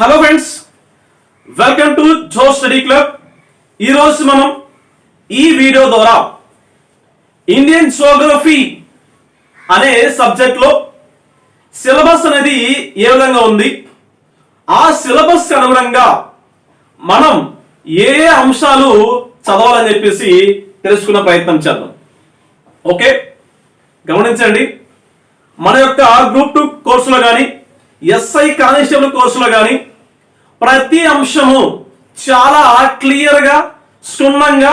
Hello friends, welcome to Jo study club. ఈరోజు మనం ఈ వీడియో ద్వారా ఇండియన్ జోగ్రఫీ అనే సబ్జెక్ట్లో సిలబస్ అనేది ఏ విధంగా ఉంది, ఆ సిలబస్ అనుగుణంగా మనం ఏ అంశాలు చదవాలని చెప్పేసి తెలుసుకునే ప్రయత్నం చేద్దాం. ఓకే, గమనించండి. మన యొక్క గ్రూప్ 2 కోర్సులో కానీ ఎస్ఐ కానిస్టేబుల్ కోర్సులో కానీ ప్రతి అంశము చాలా క్లియర్గా క్షుణ్ణంగా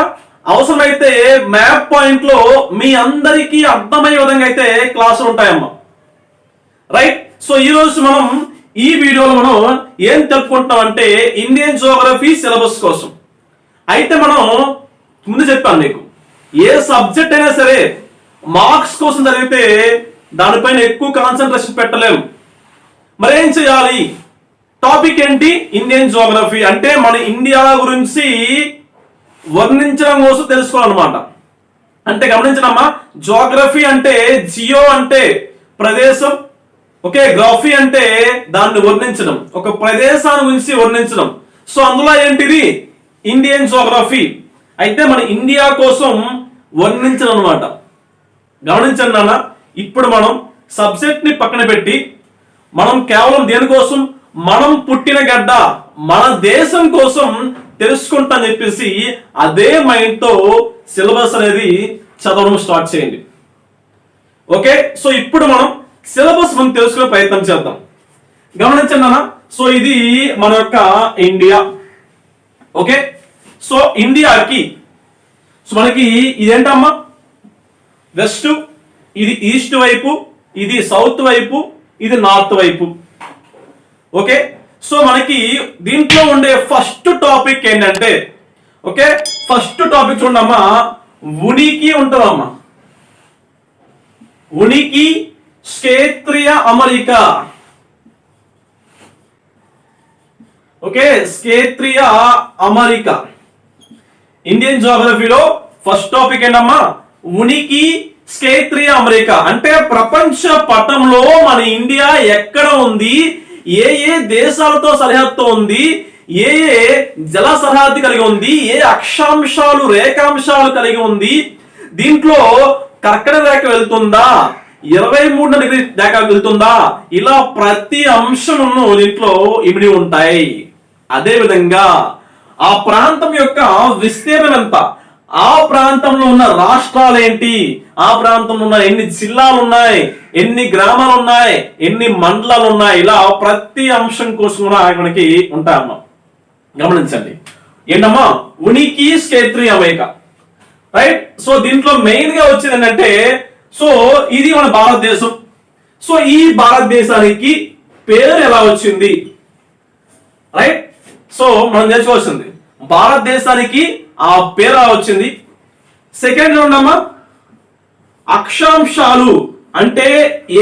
అవసరమైతే మ్యాప్ పాయింట్లో మీ అందరికీ అర్థమయ్యే విధంగా అయితే క్లాసులు ఉంటాయమ్మా. రైట్. సో ఈరోజు మనం ఈ వీడియోలో మనం ఏం తెలుపుకుంటాం అంటే ఇండియన్ జోగ్రఫీ సిలబస్ కోసం. అయితే మనం ముందు చెప్పాను మీకు, ఏ సబ్జెక్ట్ అయినా సరే మార్క్స్ కోసం జరిగితే దానిపైన ఎక్కువ కాన్సన్ట్రేషన్ పెట్టలేము. మరి ఏం చేయాలి? టాపిక్ ఏంటి? ఇండియన్ జోగ్రఫీ అంటే మన ఇండియా గురించి వర్ణించడం కోసం తెలుసుకోవాలన్నమాట. అంటే గమనించడమ్మా, జోగ్రఫీ అంటే జియో అంటే ప్రదేశం, ఓకే, గ్రఫీ అంటే దాన్ని వర్ణించడం, ఒక ప్రదేశాన్ని గురించి వర్ణించడం. సో అందులో ఏంటిది? Indian geography. అయితే మన ఇండియా కోసం వర్ణించడం అనమాట. గమనించండి నాన్న, ఇప్పుడు మనం సబ్జెక్ట్ ని పక్కన పెట్టి మనం కేవలం దేనికోసం, మనం పుట్టిన గడ్డ మన దేశం కోసం తెలుసుకుంటా చెప్పేసి అదే మైండ్ తో సిలబస్ అనేది చదవడం స్టార్ట్ చేయండి. ఓకే, సో ఇప్పుడు మనం సిలబస్ మనం తెలుసుకునే ప్రయత్నం చేద్దాం. గమనించండి అన్న, సో ఇది మన యొక్క ఇండియా. ఓకే, సో ఇండియాకి సో మనకి ఇదేంటమ్మా, వెస్ట్, ఇది ఈస్ట్ వైపు, ఇది సౌత్ వైపు, ఇది నార్త్ వైపు. ఓకే, సో మనకి దీంట్లో ఉండే ఫస్ట్ టాపిక్ ఏంటంటే, ఓకే, ఫస్ట్ టాపిక్ చూడమ్మా, ఉనికి ఉంటుందమ్మా. ఉనికి, క్షేత్రీయ అమరిక. ఓకే, క్షేత్రీయ అమరిక. ఇండియన్ జోగ్రఫీలో ఫస్ట్ టాపిక్ ఏంటమ్మా, ఉనికి, క్షేత్రీయ అమరిక. అంటే ప్రపంచ పటంలో మన ఇండియా ఎక్కడ ఉంది, ఏ ఏ దేశాలతో సరిహద్దు ఉంది, ఏ ఏ జల సరిహద్దు కలిగి ఉంది, ఏ అక్షాంశాలు రేఖాంశాలు కలిగి ఉంది, దీంట్లో కర్కట రేఖ వెళ్తుందా, 23 డిగ్రీ రేఖ వెళ్తుందా, ఇలా ప్రతి అంశమును దీంట్లో ఇమిడి ఉంటాయి. అదే విధంగా ఆ ప్రాంతం యొక్క విస్తీర్ణం ఎంత, ఆ ప్రాంతంలో ఉన్న రాష్ట్రాలు ఏంటి, ఆ ప్రాంతంలో ఉన్న ఎన్ని జిల్లాలు ఉన్నాయి, ఎన్ని గ్రామాలు ఉన్నాయి, ఎన్ని మండలాలు ఉన్నాయి, ఇలా ప్రతి అంశం కోసం కూడా మనకి ఉంటాయమ్మా. గమనించండి ఏంటమ్మా, ఉనికి, క్షేత్రీయ అమరిక. రైట్. సో దీంట్లో మెయిన్ గా వచ్చేది ఏంటంటే, సో ఇది మన భారతదేశం. సో ఈ భారతదేశానికి పేరు ఎలా వచ్చింది? రైట్. సో మనం తెలుసుకోవాల్సింది భారతదేశానికి ఆ పేరు వచ్చింది. సెకండ్ ఉండమ్మా, అక్షాంశాలు అంటే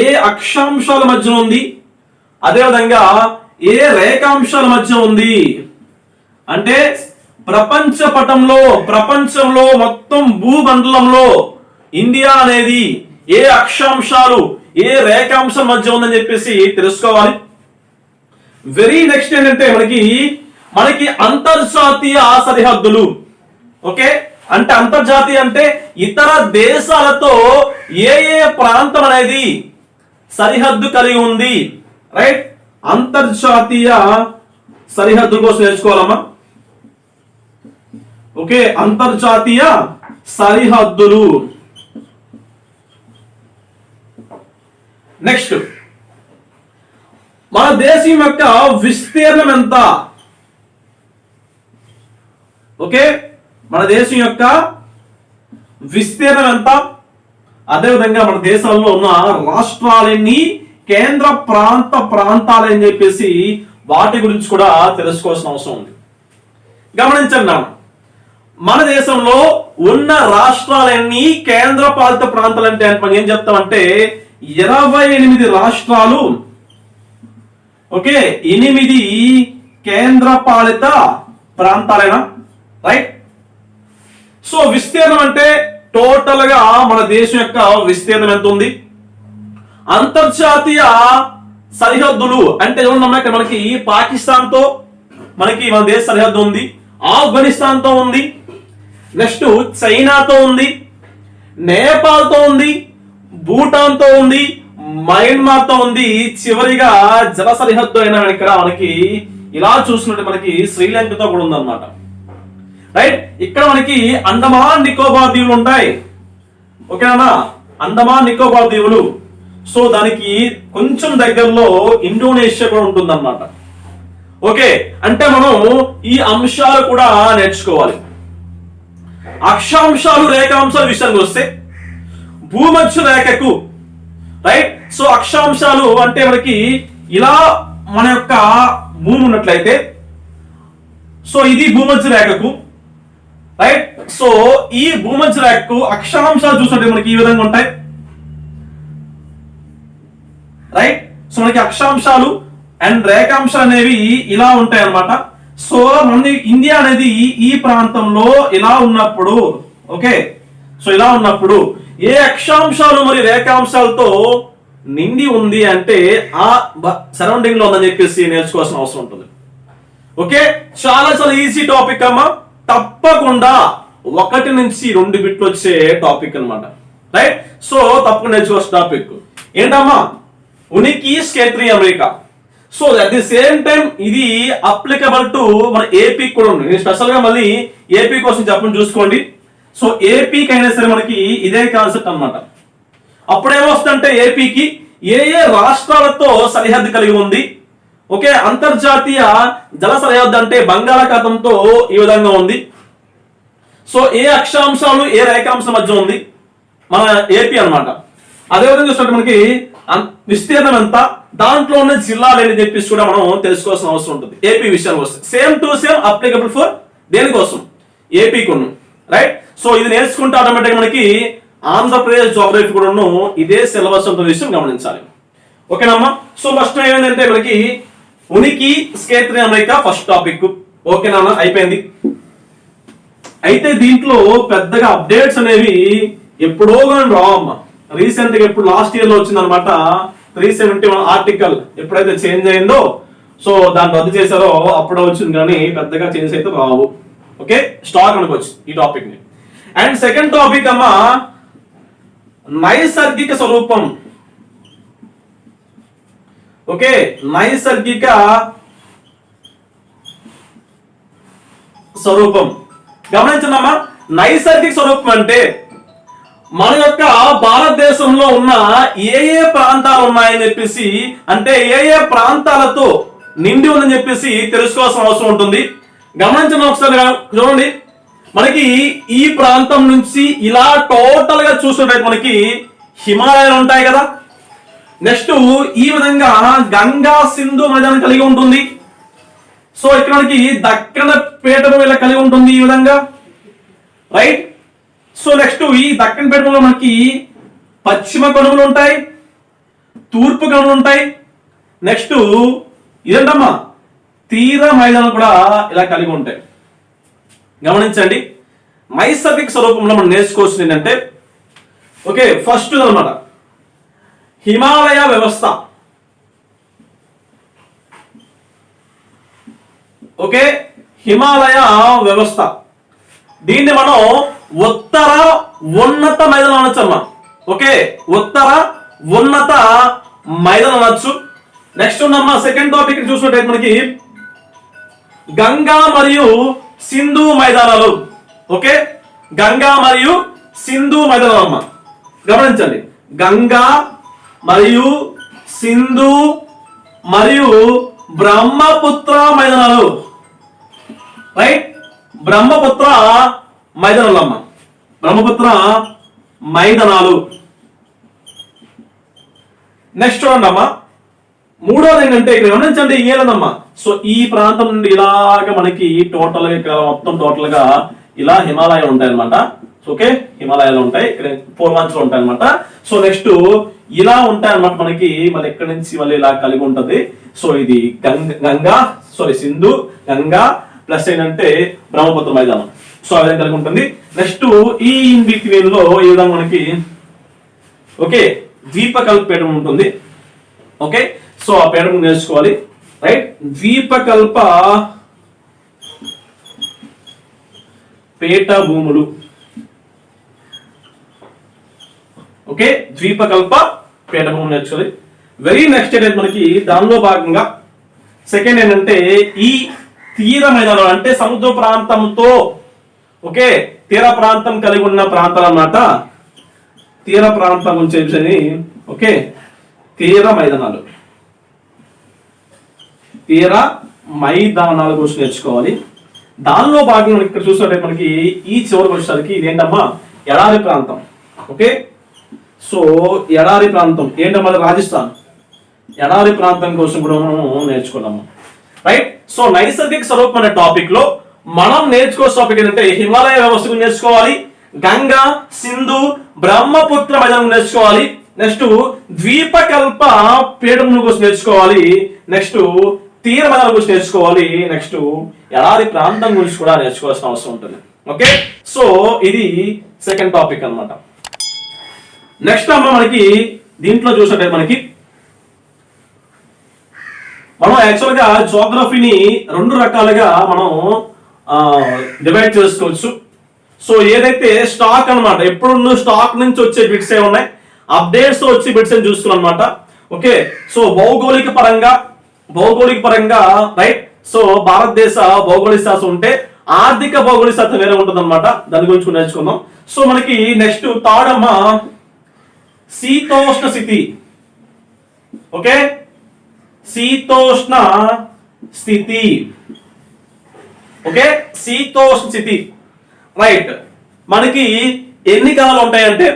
ఏ అక్షాంశాల మధ్య ఉంది, అదేవిధంగా ఏ రేఖాంశాల మధ్య ఉంది. అంటే ప్రపంచ పటంలో, ప్రపంచంలో మొత్తం భూమండలంలో ఇండియా అనేది ఏ అక్షాంశాలు ఏ రేఖాంశం మధ్య ఉందని చెప్పేసి తెలుసుకోవాలి. వెరీ నెక్స్ట్ ఏంటంటే మనకి అంతర్జాతీయ సరిహద్దులు. ఓకే, అంటే అంతర్జాతీయ అంటే ఇతర దేశాలతో ఏ ఏ ప్రాంతం అనేది సరిహద్దు కలిగి ఉంది. రైట్. అంతర్జాతీయ సరిహద్దుల కోసం నేర్చుకోవాలమ్మా. ఓకే, అంతర్జాతీయ సరిహద్దులు. నెక్స్ట్, మన దేశం యొక్క విస్తీర్ణం ఎంత? ఓకే, మన దేశం యొక్క విస్తీర్ణం ఎంత, అదేవిధంగా మన దేశంలో ఉన్న రాష్ట్రాలన్నీ, కేంద్ర ప్రాంతాలని చెప్పేసి వాటి గురించి కూడా తెలుసుకోవాల్సిన అవసరం ఉంది. గమనించండి, మన దేశంలో ఉన్న రాష్ట్రాలన్నీ, కేంద్ర పాలిత ప్రాంతాలు అంటే మనం ఏం చెప్తామంటే 28 రాష్ట్రాలు, ఓకే, 8 కేంద్ర పాలిత ప్రాంతాలేనా? రైట్. సో విస్తీర్ణం అంటే టోటల్ గా మన దేశం యొక్క విస్తీర్ణం ఎంత ఉంది. అంతర్జాతీయ సరిహద్దులు అంటే ఏమన్నా ఇక్కడ మనకి పాకిస్తాన్ తో మనకి మన దేశ సరిహద్దు ఉంది, ఆఫ్ఘనిస్తాన్ తో ఉంది, నెక్స్ట్ చైనాతో ఉంది, నేపాల్ తో ఉంది, భూటాన్ తో ఉంది, మయన్మార్ తో ఉంది, చివరిగా జల సరిహద్దు అయినా ఇక్కడ మనకి ఇలా చూసినట్టు మనకి శ్రీలంకతో కూడా ఉందన్నమాట. రైట్, ఇక్కడ మనకి అండమాన్ నికోబార్ దీవులు ఉంటాయి. ఓకేనా, అండమాన్ నికోబార్ దీవులు. సో దానికి కొంచెం దగ్గరలో ఇండోనేషియా కూడా ఉంటుందన్నమాట. ఓకే, అంటే మనం ఈ అంశాలు కూడా నేర్చుకోవాలి. అక్షాంశాలు రేఖాంశాల విషయానికి వస్తే భూమధ్య రేఖకు రైట్. సో అక్షాంశాలు అంటే మనకి ఇలా మన యొక్క భూమి ఉన్నట్లయితే సో ఇది భూమధ్య రేఖకు రైట్. సో ఈ భూమధ్య రేఖకు అక్షాంశాలు చూసినట్టు మనకి ఈ విధంగా ఉంటాయి రైట్. సో మనకి అక్షాంశాలు అండ్ రేఖాంశాలు అనేవి ఇలా ఉంటాయి అన్నమాట. సో మన ఇండియా అనేది ఈ ప్రాంతంలో ఇలా ఉన్నప్పుడు ఓకే, సో ఇలా ఉన్నప్పుడు ఏ అక్షాంశాలు మరియు రేఖాంశాలతో నిండి ఉంది అంటే ఆ సరౌండింగ్ లో ఉందని చెప్పేసి నేర్చుకోవాల్సిన అవసరం ఉంటుంది. ఓకే, చాలా చాలా ఈజీ టాపిక్ అమ్మా, తప్పకుండా 1 నుంచి 2 బిట్లు వచ్చే టాపిక్ అన్నమాట. రైట్, సో తప్పకుండా నేర్చుకోవాల్సిన టాపిక్ ఏంటమ్మా, ఉనికి scattering America. So at the same time ఇది అప్లికబుల్ టు మన ఏపీ కూడా ఉంది. నేను స్పెషల్ గా మళ్ళీ ఏపీ కోసం చెప్పని చూసుకోండి. సో ఏపీకి అయినా సరే మనకి ఇదే కాన్సెప్ట్ అన్నమాట. అప్పుడేమొస్తుందంటే ఏపీకి ఏ ఏ రాష్ట్రాలతో సరిహద్దు కలిగి ఉంది. ఓకే, అంతర్జాతీయ జల సరిహద్దు అంటే బంగాళాఖాతంతో ఈ విధంగా ఉంది. సో ఏ అక్షాంశాలు ఏ రేఖాంశం మధ్య ఉంది మన ఏపీ అన్నమాట. అదేవిధంగా చూసినట్టు మనకి విస్తీర్ణం ఎంత, దాంట్లో ఉన్న జిల్లాలు ఏంటి చెప్పేసి కూడా మనం తెలుసుకోవాల్సిన అవసరం ఉంటుంది. ఏపీ విషయానికి వస్తే same to same applicable for దేనికోసం, ఏపీ కొను రైట్. సో ఇది నేర్చుకుంటే ఆటోమేటిక్ మనకి ఆంధ్రప్రదేశ్ జోగ్రఫీ కూడా ఇదే సిలబస్ ఉంటుంది విషయం గమనించాలి. ఓకేనమ్మా. సో ఫస్ట్ ఏమైందంటే మనకి ఉనికి స్కేటరింగ్ అమెరికా ఫస్ట్ టాపిక్. ఓకేనా, అయిపోయింది. అయితే దీంట్లో పెద్దగా అప్డేట్స్ అనేవి ఎప్పుడో కానీ రావమ్మా. రీసెంట్ గా ఎప్పుడు లాస్ట్ ఇయర్ లో వచ్చింది అనమాట 371 ఆర్టికల్ ఎప్పుడైతే చేంజ్ అయిందో సో దాన్ని రద్దు చేశారో అప్పుడే వచ్చింది, కానీ పెద్దగా చేంజ్ అయితే రావు. ఓకే, స్టాక్ అనుకోవచ్చు ఈ టాపిక్ ని. అండ్ సెకండ్ టాపిక్ అమ్మా నైసర్గిక స్వరూపం. ఓకే, నైసర్గిక స్వరూపం గమనించండమ్మా. నైసర్గిక స్వరూపం అంటే మన యొక్క భారతదేశంలో ఉన్న ఏ ఏ ప్రాంతాలు ఉన్నాయని చెప్పేసి, అంటే ఏ ఏ ప్రాంతాలతో నిండి ఉందని చెప్పేసి తెలుసుకోవాల్సిన అవసరం ఉంటుంది. గమనించండి ఒకసారి చూడండి. మనకి ఈ ప్రాంతం నుంచి ఇలా టోటల్ గా చూసినట్లయితే మనకి హిమాలయాలు ఉంటాయి కదా. నెక్స్ట్ ఈ విధంగా గంగా సింధు మైదానం కలిగి ఉంటుంది. సో ఇక్కడ మనకి దక్కన పీఠభూమి ఇలా కలిగి ఉంటుంది ఈ విధంగా రైట్. సో నెక్స్ట్ ఈ దక్కన పీఠభూమిలో మనకి పశ్చిమ కనుమలు ఉంటాయి, తూర్పు కనుమలు ఉంటాయి. నెక్స్ట్ ఇదేంటమ్మా తీర మైదానం కూడా ఇలా కలిగి ఉంటాయి. గమనించండి, నైసర్గిక స్వరూపంలో మనం నేర్చుకోవాల్సింది ఏంటంటే ఓకే ఫస్ట్ అన్నమాట హిమాలయ వ్యవస్థ. ఓకే, హిమాలయ వ్యవస్థ దీన్ని మనం ఉత్తర ఉన్నత మైదానం అనొచ్చమ్మా. ఓకే, ఉత్తర ఉన్నత మైదానం అనొచ్చు. నెక్స్ట్ ఉన్నమ్మా సెకండ్ టాపిక్ చూసినట్టయితే మనకి గంగా మరియు సింధు మైదానాలు. ఓకే, గంగా మరియు సింధు మైదానం అమ్మా. గమనించండి, గంగా మరియు సింధు మరియు బ్రహ్మపుత్ర మైదానాలు రైట్. బ్రహ్మపుత్ర మైదానాలు అమ్మా, బ్రహ్మపుత్ర మైదానాలు. నెక్స్ట్ చూడండి అమ్మా, మూడోది ఏంటంటే ఇక్కడ గమనించండి ఏలేదమ్మా. సో ఈ ప్రాంతం నుండి ఇలాగ మనకి టోటల్ గా మొత్తం టోటల్ గా ఇలా హిమాలయాలు ఉంటాయి అనమాట. ఓకే, హిమాలయాలు ఉంటాయి, ఇక్కడ పూర్వాంచలు ఉంటాయి అనమాట. సో నెక్స్ట్ ఇలా ఉంటాయి అనమాట మనకి. మళ్ళీ ఎక్కడి నుంచి మళ్ళీ ఇలా కలిగి ఉంటది. సో ఇది గంగా సింధు గంగా ప్లస్ ఏంటంటే బ్రహ్మపుత్ర మైదానం. సో ఆ విధంగా కలిగి ఉంటుంది. నెక్స్ట్ ఈ ఇన్ బిట్వీన్ లో ఈ విధంగా మనకి ఓకే ద్వీపకల్పపీఠం ఉంటుంది. ఓకే, సో ఆ పీఠభూమి నేర్చుకోవాలి. రైట్, ద్వీపకల్ప పీఠభూములు. ఓకే, ద్వీపకల్ప పీఠభూములు నేర్చుకోవాలి. వెరీ నెక్స్ట్ ఏంటంటే మనకి దానిలో భాగంగా సెకండ్ ఏంటంటే ఈ తీర మైదానం అంటే సముద్ర ప్రాంతంతో, ఓకే, తీర ప్రాంతం కలిగి ఉన్న ప్రాంతాలు అన్నమాట. తీర ప్రాంతం గురించి, ఓకే, తీర మైదానాలు, తీర మైదానాల గురించి నేర్చుకోవాలి. దానిలో భాగంగా ఇక్కడ చూసినట్టు మనకి ఈ చివరికి వచ్చేసరికి ఇదేంటమ్మా ఎడారి ప్రాంతం. ఓకే, సో ఎడారి ప్రాంతం ఏంటమ్మా రాజస్థాన్. ఎడారి ప్రాంతం కోసం కూడా మనం నేర్చుకున్నాము. రైట్, సో నైసర్గిక స్వరూపం అనే టాపిక్ లో మనం నేర్చుకోవాల్సిన టాపిక్ ఏంటంటే హిమాలయ వ్యవస్థ గురించి నేర్చుకోవాలి, గంగా, సింధు, బ్రహ్మపుత్ర మైదానం నేర్చుకోవాలి, నెక్స్ట్ ద్వీపకల్ప పీఠభూముల గురించి నేర్చుకోవాలి, నెక్స్ట్ తీర మైదానం గురించి నేర్చుకోవాలి, నెక్స్ట్ ఎడారి ప్రాంతం గురించి కూడా నేర్చుకోవాల్సిన అవసరం ఉంటుంది. ఓకే, సో ఇది సెకండ్ టాపిక్ అన్నమాట. నెక్స్ట్ అమ్మ మనకి దీంట్లో చూసినట్లయితే మనం యాక్చువల్ గా జోగ్రఫీని 2 రకాలుగా మనం డివైడ్ చేసుకోవచ్చు. సో ఏదైతే స్టాక్ అన్నమాట, ఎప్పుడు స్టాక్ నుంచి వచ్చే బిట్స్ ఏ ఉన్నాయి, అప్డేట్స్ వచ్చే బిట్స్ అని చూస్తున్నాం అనమాట. ఓకే, సో భౌగోళిక పరంగా రైట్, సో భారతదేశ భౌగోళిక శాస్త్రం ఉంటే ఆర్థిక భౌగోళిక శాస్త్రం వేరే ఉంటుంది అనమాట. దాని గురించి నేర్చుకుందాం. సో మనకి నెక్స్ట్ థర్డ్ అమ్మ శీతోష్ణ స్థితి. ఓకే, శీతోష్ణ స్థితి. ఓకే, శీతోష్ణ స్థితి. రైట్, మనకి ఎన్ని కాలాలు ఉంటాయంటే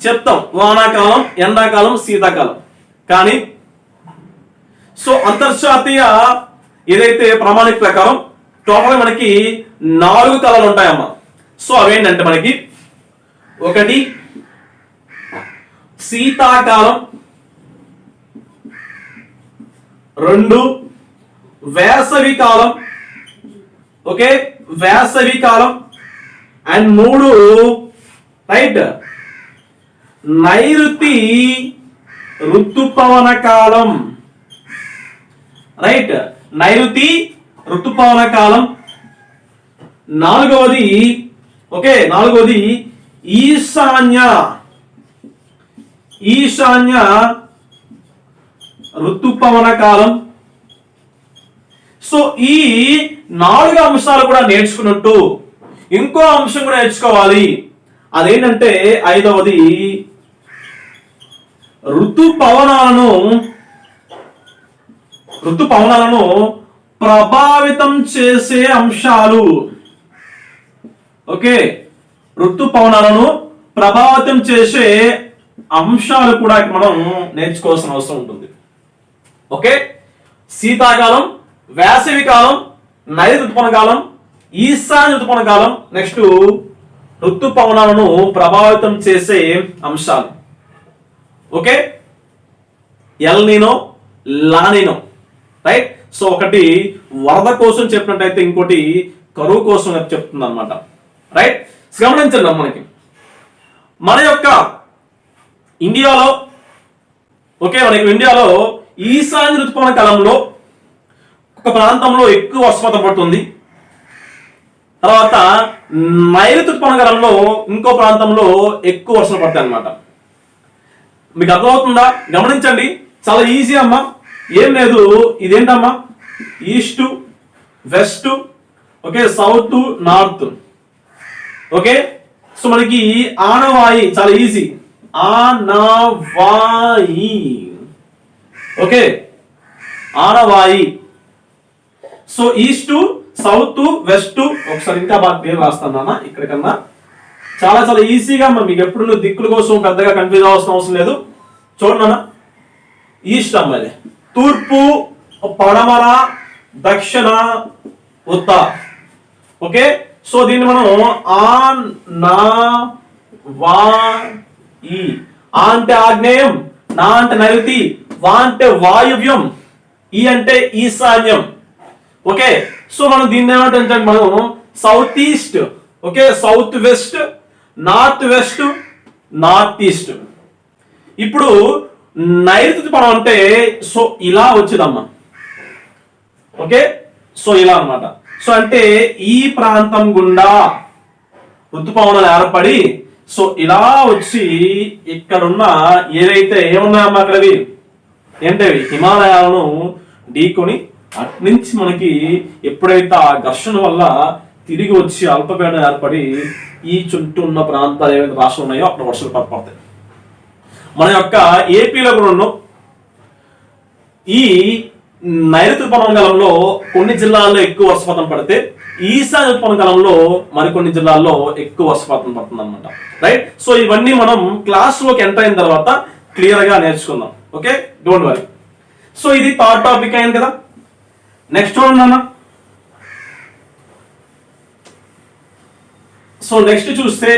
చెప్తాం, వానాకాలం, ఎండాకాలం, శీతాకాలం. కానీ సో అంతర్జాతీయ ఏదైతే ప్రామాణిక ప్రకారం టోటల్ మనకి 4 కాలాలు ఉంటాయమ్మా. సో అవేంటంటే మనకి 1 శీతాకాలం, 2 వేసవి కాలం, ఓకే, వేసవి కాలం, అండ్ 3 రైట్ నైరుతి ఋతుపవన కాలం. రైట్, నైరుతి ఋతుపవన కాలం. 4వది, ఓకే, 4వది ఈశాన్య ఋతుపవన కాలం. సో ఈ 4 అంశాలు కూడా నేర్చుకున్నట్టు ఇంకో అంశం కూడా నేర్చుకోవాలి. అదేంటంటే 5వది ఋతుపవనాలను ప్రభావితం చేసే అంశాలు. ఓకే, ఋతుపవనాలను ప్రభావితం చేసే అంశాలు కూడా మనం నేర్చుకోవాల్సిన అవసరం ఉంటుంది. ఓకే, శీతాకాలం, వేసవి కాలం, నైరుతి ఋతుపవన కాలం, ఈశాన్య ఋతుపవన కాలం, నెక్స్ట్ ఋతుపవనాలను ప్రభావితం చేసే అంశాలు. ఓకే, ఎల్ నీనో, లా నీనో. రైట్, సో ఒకటి వరద కోసం చెప్పినట్టయితే ఇంకోటి కరువు కోసం చెప్తుంది అనమాట. రైట్, గమనించండి మనకి మన యొక్క ఇండియాలో, ఓకే, మనకి ఇండియాలో ఈశాన్య ఋతుపవన కాలంలో ఒక ప్రాంతంలో ఎక్కువ వర్షపాతం పడుతుంది. తర్వాత నైరుతి ఋతుపవన కాలంలో ఇంకో ప్రాంతంలో ఎక్కువ వర్షాలు పడతాయి అన్నమాట. మీకు అర్థమవుతుందా? గమనించండి, చాలా ఈజీ అమ్మా, ఏం లేదు. ఇదేంటమ్మా, east, west, okay, south, north. Okay, so మనకి ఆనవాయి చాలా ఈజీ, ఆనవాయి. ఓకే, ఆనవాయి. So east, south, west. ఒకసారి ఇంకా బాగా పేరు రాస్తాను ఇక్కడ కన్నా. చాలా చాలా ఈజీగా మీకు ఎప్పుడు దిక్కుల కోసం పెద్దగా కన్ఫ్యూజ్ అవ్వాల్సిన అవసరం లేదు. చూడన్నా, ఈస్ట్ అమ్మాయి, తూర్పు, పడమర, దక్షిణ, ఉత్తర. ఓకే, సో దీన్ని మనం ఆన్ నా వా ఈ. ఆ అంటే ఆగ్నేయం, నా అంటే నైరుతి, వా అంటే వాయువ్యం, ఈ అంటే ఈశాన్యం. ఓకే, సో మనం దీన్ని ఏమంటే మనం south east, okay, south west, north west, north east. ఇప్పుడు నైరుతి ఋతుపవనం అంటే సో ఇలా వచ్చిందమ్మా. ఓకే, సో ఇలా అన్నమాట. సో అంటే ఈ ప్రాంతం గుండా ఋతుపవనాలు ఏర్పడి సో ఇలా వచ్చి ఇక్కడున్న ఏవైతే ఏమున్నాయమ్మా అక్కడవి ఏంటవి హిమాలయాలను ఢీకొని అట్నుంచి మనకి ఎప్పుడైతే ఆ ఘర్షణ వల్ల తిరిగి వచ్చి అల్పపీడనం ఏర్పడి ఈ చుట్టూ ఉన్న ప్రాంతాలు ఏవైతే రాష్ట్రాలు ఉన్నాయో అక్కడ వర్షాలు పడతాయి. మన యొక్క ఏపీలో కూడా ఉన్న ఈ నైరుతి ఋతుపవన కాలంలో కొన్ని జిల్లాల్లో ఎక్కువ వర్షపాతం పడితే ఈశాన్య ఋతుపవన కాలంలో మరికొన్ని జిల్లాల్లో ఎక్కువ వర్షపాతం పడుతుంది అనమాట. రైట్, సో ఇవన్నీ మనం క్లాస్ లోకి ఎంటర్ అయిన తర్వాత క్లియర్ గా నేర్చుకుందాం. Okay, don't worry. సో ఇది థర్డ్ టాపిక్ అయింది కదా. నెక్స్ట్ చూడండి అన్న. సో నెక్స్ట్ చూస్తే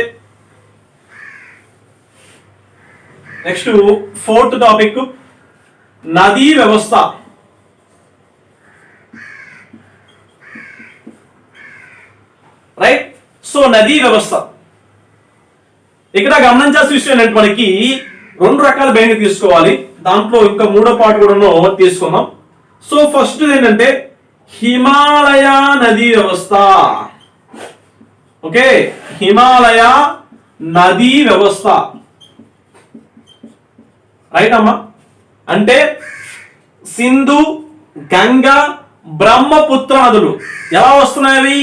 నెక్స్ట్ ఫోర్త్ టాపిక్ నదీ వ్యవస్థ. రైట్, సో నదీ వ్యవస్థ ఇక్కడ గమనించాల్సిన విషయం ఏంటంటే మనకి రెండు రకాల బెనిఫిట్ తీసుకోవాలి. దాంట్లో ఇంకా మూడో పార్ట్ కూడా తీసుకుందాం. సో ఫస్ట్ ఏంటంటే హిమాలయ నదీ వ్యవస్థ. ఓకే, హిమాలయ నదీ వ్యవస్థ. రైట్ అమ్మా, అంటే సింధు, గంగా, బ్రహ్మపుత్ర నదులు ఎలా వస్తున్నాయి? అవి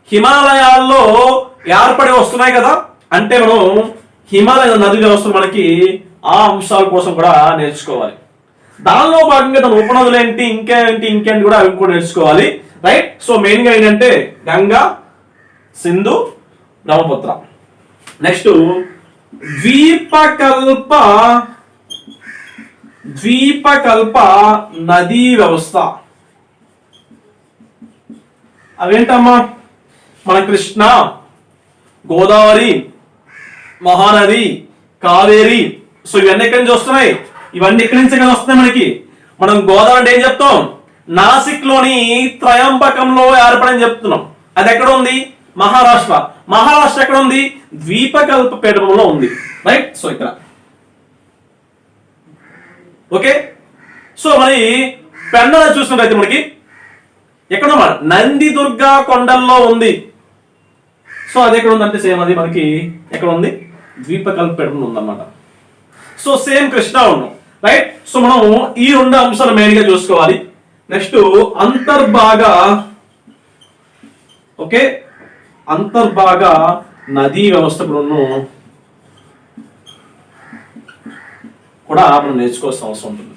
హిమాలయాల్లో ఏర్పడి వస్తున్నాయి కదా. అంటే మనం హిమాలయ నదీ వ్యవస్థ మనకి ఆ అంశాల కోసం కూడా నేర్చుకోవాలి. దానిలో భాగంగా తన ఉపనదులు ఏంటి, ఇంకేంటి కూడా అవి కూడా నేర్చుకోవాలి. రైట్, సో మెయిన్ గా ఏంటంటే గంగా, సింధు, బ్రహ్మపుత్ర. నెక్స్ట్ ద్వీపకల్ప నదీ వ్యవస్థ. అవేంటమ్మా? మన కృష్ణ, గోదావరి, మహానది, కావేరి. సో ఇవన్నీ ఎక్కడి నుంచి వస్తున్నాయి? ఇవన్నీ ఎక్కడి నుంచి వస్తున్నాయి మనకి? మనం గోదావరి అంటే ఏం చెప్తాం? నాసిక్ లోని త్రయంబకంలో ఏర్పడని చెప్తున్నాం. అది ఎక్కడ ఉంది? మహారాష్ట్ర. మహారాష్ట్ర ఎక్కడ ఉంది? ద్వీపకల్ప పీఠంలో ఉంది. రైట్, సో ఇక్కడ ఓకే. సో మరి పెన్నా చూసినట్లయితే మనకి ఎక్కడ నందిదుర్గ కొండల్లో ఉంది. సో అది ఎక్కడ ఉందంటే సేమ్ అది మనకి ఎక్కడ ఉంది? ద్వీపకల్ప పీఠంలో ఉందన్నమాట. సో సేమ్ కృష్ణ ఉన్నాం. రైట్, సో మనం ఈ రెండు అంశాలు మెయిన్ గా చూసుకోవాలి. నెక్స్ట్ అంతర్భాగ. ఓకే, అంతర్భాగ నదీ వ్యవస్థ కూడా మనం నేర్చుకోవాల్సిన అవసరం ఉంటుంది.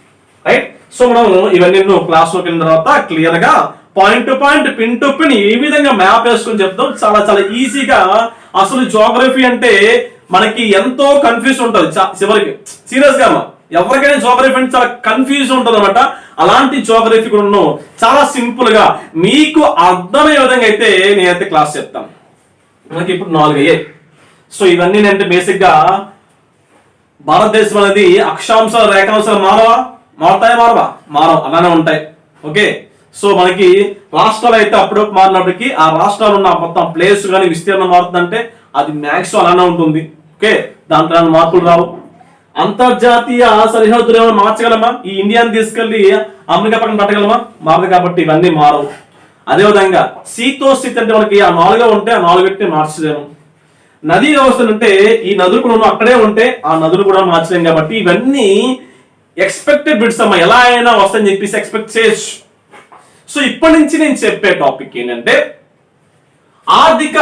రైట్, సో మనం ఇవన్నీ క్లాస్ లోకి వెళ్ళిన తర్వాత క్లియర్ గా point to point, pin to pin ఈ విధంగా మ్యాప్ వేసుకొని చెప్తాం. చాలా చాలా ఈజీగా. అసలు జోగ్రఫీ అంటే మనకి ఎంతో కన్ఫ్యూజ్ ఉంటుంది చివరికి. సీరియస్ గా ఎవరికైనా జోగ్రఫీ అంటే చాలా కన్ఫ్యూజ్ ఉంటుంది అనమాట. అలాంటి జోగ్రఫీ కూడా చాలా సింపుల్ గా మీకు అర్థమయ్యే విధంగా అయితే నేనైతే క్లాస్ చెప్తాను. మనకి ఇప్పుడు 4 అయ్యాయి. సో ఇవన్నీ అంటే బేసిక్ గా భారతదేశం అనేది అక్షాంశాలు, రేఖాంశాలు మారవు, అలానే ఉంటాయి. ఓకే, సో మనకి రాష్ట్రాలు అయితే అప్పుడు మారినప్పటికీ ఆ రాష్ట్రాలు ఉన్న మొత్తం ప్లేస్ కానీ విస్తీర్ణం మారుతుందంటే అది మ్యాక్స్ అలానే ఉంటుంది. ఓకే, దాంట్లో మార్పులు రావు. అంతర్జాతీయ సరిహద్దులు ఏమైనా మార్చగలమా? ఈ ఇండియాని తీసుకెళ్లి అమెరికా పక్కన పెట్టగలమా? మారదు. కాబట్టి ఇవన్నీ మారవు. అదేవిధంగా శీతోస్థితి అంటే మనకి ఆ 4 ఉంటే ఆ 4 మార్చలేము. నదీ వ్యవస్థ అంటే ఈ నదులు కూడా అక్కడే ఉంటే ఆ నదులు కూడా మార్చలేము. కాబట్టి ఇవన్నీ ఎక్స్పెక్టెడ్ బిట్స్ అమ్మా, ఎలా అయినా వస్తాయని చెప్పేసి ఎక్స్పెక్ట్ చేయొచ్చు. సో ఇప్పటి నుంచి నేను చెప్పే టాపిక్ ఏంటంటే ఆర్థిక